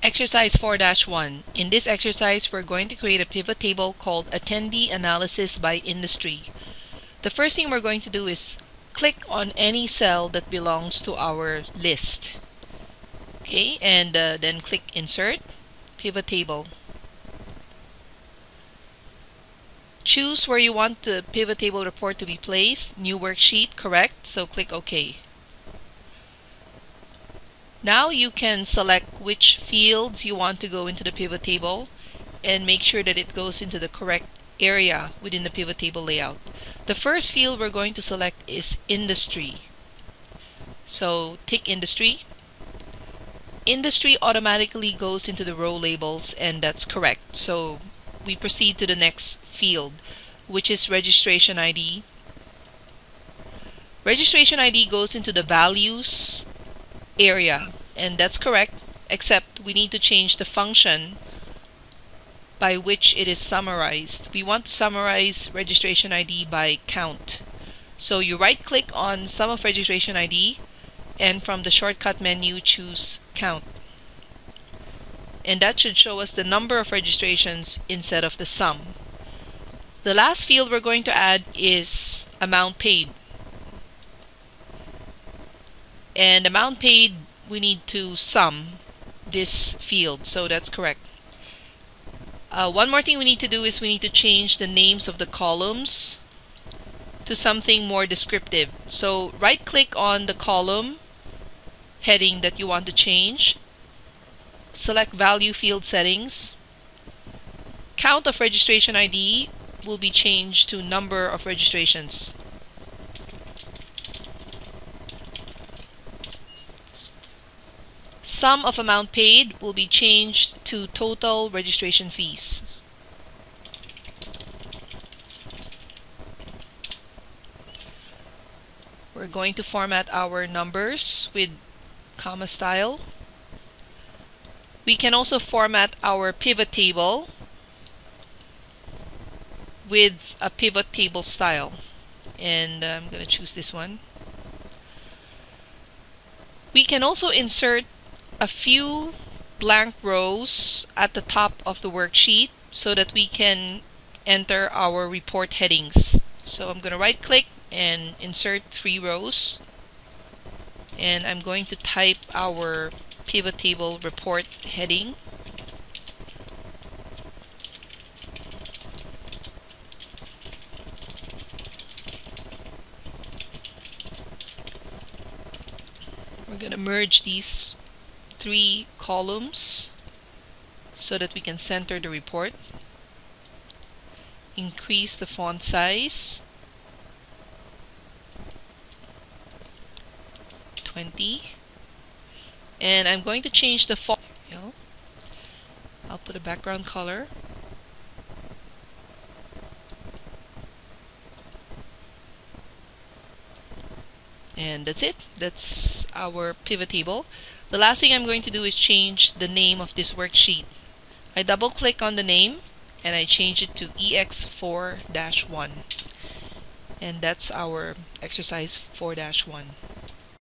Exercise 4-1. In this exercise, we're going to create a pivot table called Attendee Analysis by Industry. The first thing we're going to do is click on any cell that belongs to our list. Okay, and then click Insert, Pivot Table. Choose where you want the pivot table report to be placed. New worksheet, correct, so click OK. Now you can select which fields you want to go into the pivot table and make sure that it goes into the correct area within the pivot table layout. The first field we're going to select is Industry. So tick Industry. Industry automatically goes into the row labels, and that's correct. So we proceed to the next field, which is Registration ID. Registration ID goes into the Values area, and that's correct, except we need to change the function by which it is summarized. We want to summarize registration ID by count. So you right click on sum of registration ID, and from the shortcut menu choose count, and that should show us the number of registrations instead of the sum. The last field we're going to add is amount paid. And amount paid, we need to sum this field, so that's correct. One more thing we need to do is we need to change the names of the columns to something more descriptive. So right click on the column heading that you want to change, select Value Field Settings. Count of registration ID will be changed to number of registrations. Sum of amount paid will be changed to total registration fees. We're going to format our numbers with comma style. We can also format our pivot table with a pivot table style, and I'm going to choose this one. We can also insert a few blank rows at the top of the worksheet so that we can enter our report headings. So I'm going to right click and insert 3 rows, and I'm going to type our pivot table report heading. We're going to merge these 3 columns so that we can center the report. Increase the font size 20, and I'm going to change the font. I'll put a background color. And that's it. That's our pivot table. The last thing I'm going to do is change the name of this worksheet. I double click on the name and I change it to EX4-1. And that's our exercise 4-1.